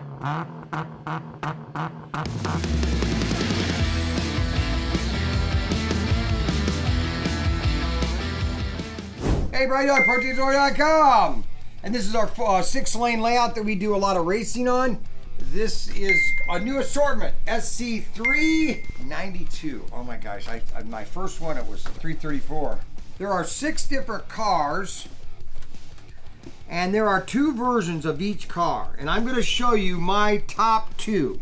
Hey, everybody, ProTinkerToys.com, and this is our 6-lane layout that we do a lot of racing on. This is a new assortment, SC392. Oh my gosh, my first one, it was 334. There are 6 different cars, and there are 2 versions of each car, and I'm going to show you my top 2.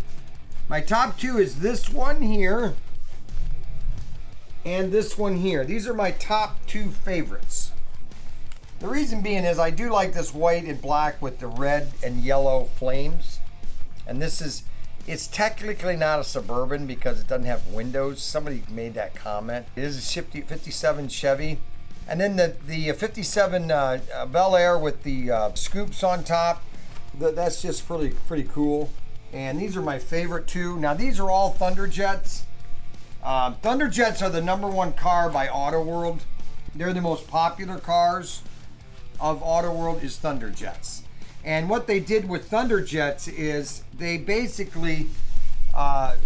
My top 2 is this one here and this one here. These are my top 2 favorites. The reason being is I do like this white and black with the red and yellow flames. And this is, it's technically not a Suburban because it doesn't have windows. Somebody made that comment. It is a 57 Chevy. And then the 57 Bel Air with the scoops on top. That's just pretty cool. And these are my favorite 2. Now these are all ThunderJets. ThunderJets are the #1 car by Auto World. They're the most popular cars of Auto World is ThunderJets. And what they did with ThunderJets is they basically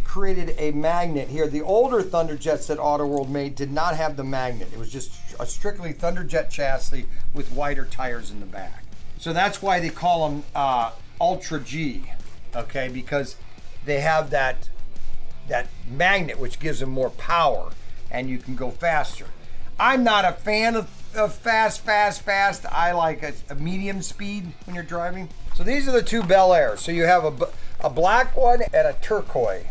created a magnet here. The older ThunderJets that Auto World made did not have the magnet. It was just a strictly ThunderJet chassis with wider tires in the back. So that's why they call them Ultra G, okay? Because they have that magnet which gives them more power and you can go faster. I'm not a fan of fast. I like a medium speed when you're driving. So these are the 2 Bel Airs. So you have a black one and a turquoise.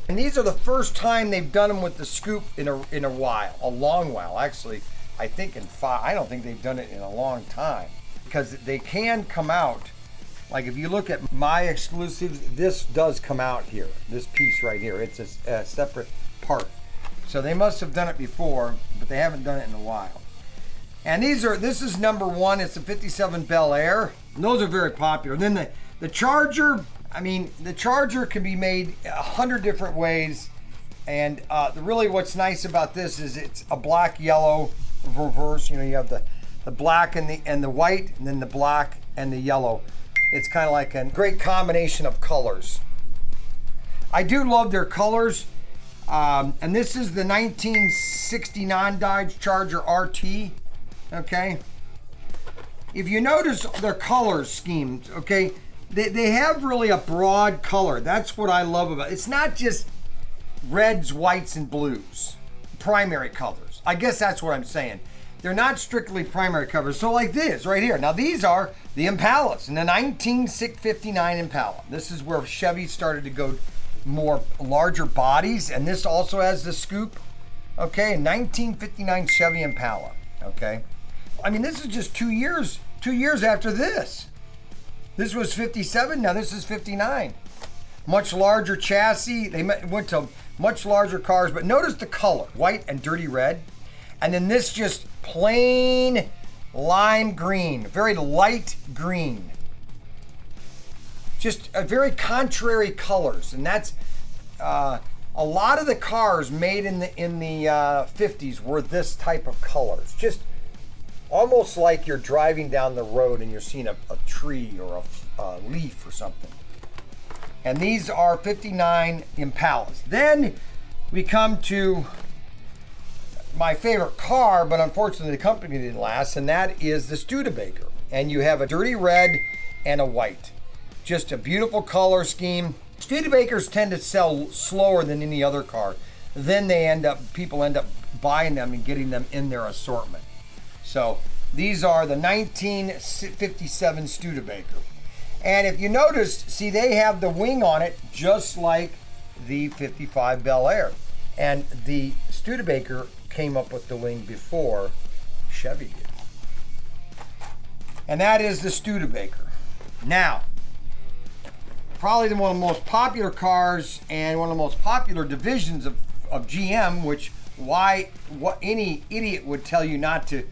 And these are the first time they've done them with the scoop in a while, a long while. Actually, I think I don't think they've done it in a long time because they can come out. Like if you look at my exclusives, this does come out here. This piece right here, it's a separate part. So they must have done it before, but they haven't done it in a while. And this is #1. It's a 57 Bel Air. And those are very popular. And then the Charger, I mean, the Charger can be made 100 different ways. And really what's nice about this is it's a black-yellow reverse. You know, you have the black and the white, and then the black and the yellow. It's kind of like a great combination of colors. I do love their colors. And this is the 1969 Dodge Charger RT. Okay, if you notice their color schemes, okay, they have really a broad color. That's what I love about it. It's not just reds, whites, and blues, primary colors. I guess that's what I'm saying. They're not strictly primary colors. So like this right here. Now these are the Impalas, and the 1959 Impala. This is where Chevy started to go more larger bodies, and this also has the scoop. Okay, 1959 Chevy Impala. Okay. I mean, this is just 2 years after this. This was 57, now this is 59. Much larger chassis. They went to much larger cars, but notice the color, white and dirty red. And then this just plain lime green, very light green. Just a very contrary colors. And that's, a lot of the cars made in the 50s were this type of colors. Just almost like you're driving down the road and you're seeing a tree or a leaf or something. And these are 59 Impalas. Then we come to my favorite car, but unfortunately the company didn't last, and that is the Studebaker. And you have a dirty red and a white. Just a beautiful color scheme. Studebakers tend to sell slower than any other car. Then people end up buying them and getting them in their assortment. So these are the 1957 Studebaker. And if you notice, see, they have the wing on it just like the 55 Bel Air. And the Studebaker came up with the wing before Chevy did. And that is the Studebaker. Now, probably one of the most popular cars and one of the most popular divisions of GM, what any idiot would tell you not to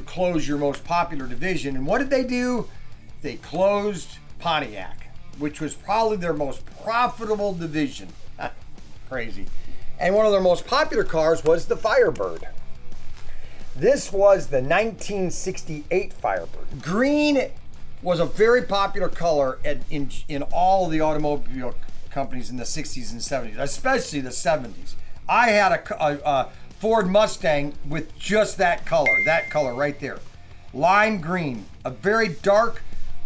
close your most popular division. And what did they do? They closed Pontiac, which was probably their most profitable division. Crazy. And one of their most popular cars was the Firebird. This was the 1968 Firebird. Green was a very popular color in all the automobile companies in the 60s and 70s, especially the 70s. I had a Ford Mustang with just that color right there. Lime green, a very dark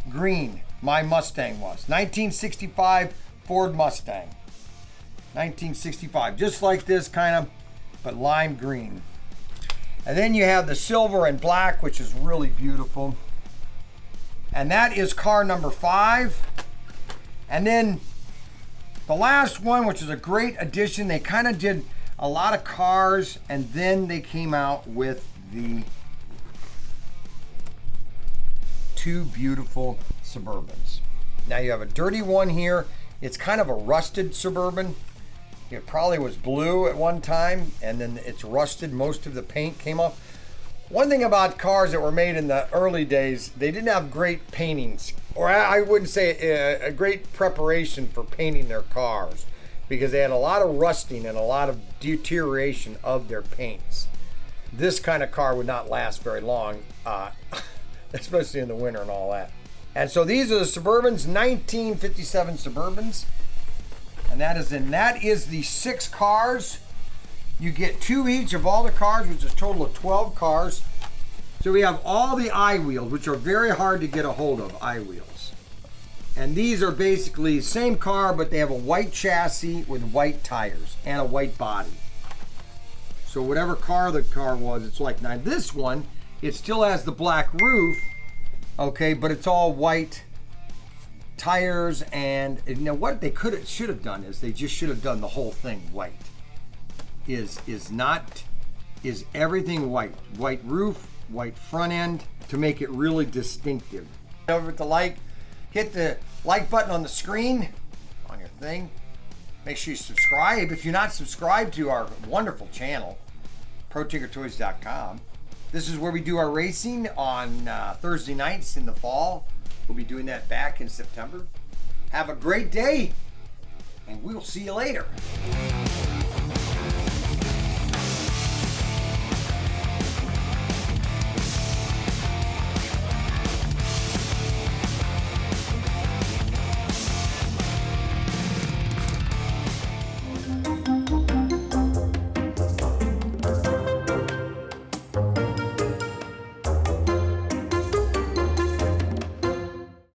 green, my Mustang was. 1965 Ford Mustang. 1965, just like this kind of, but lime green. And then you have the silver and black, which is really beautiful. And that is car number 5. And then the last one, which is a great addition, they kind of did a lot of cars, and then they came out with the 2 beautiful Suburbans. Now you have a dirty one here. It's kind of a rusted Suburban. It probably was blue at one time, and then it's rusted. Most of the paint came off. One thing about cars that were made in the early days, they didn't have great paintings, or I wouldn't say a great preparation for painting their cars, because they had a lot of rusting and a lot of deterioration of their paints. This kind of car would not last very long, especially in the winter and all that. And so these are the Suburbans, 1957 Suburbans. And that is the 6 cars. You get 2 each of all the cars, which is a total of 12 cars. So we have all the I-wheels, which are very hard to get a hold of, I-wheels. And these are basically the same car, but they have a white chassis with white tires and a white body. So whatever car the car was, it's like. Now this one, it still has the black roof, okay, but it's all white tires. And you know what they should have done is they just should have done the whole thing white. Is everything white? White roof, white front end, to make it really distinctive. Over at the like, hit the like button on the screen on your thing. Make sure you subscribe if you're not subscribed to our wonderful channel, ProTinkerToys.com. This is where we do our racing on Thursday nights in the fall. We'll be doing that back in September. Have a great day, and we'll see you later.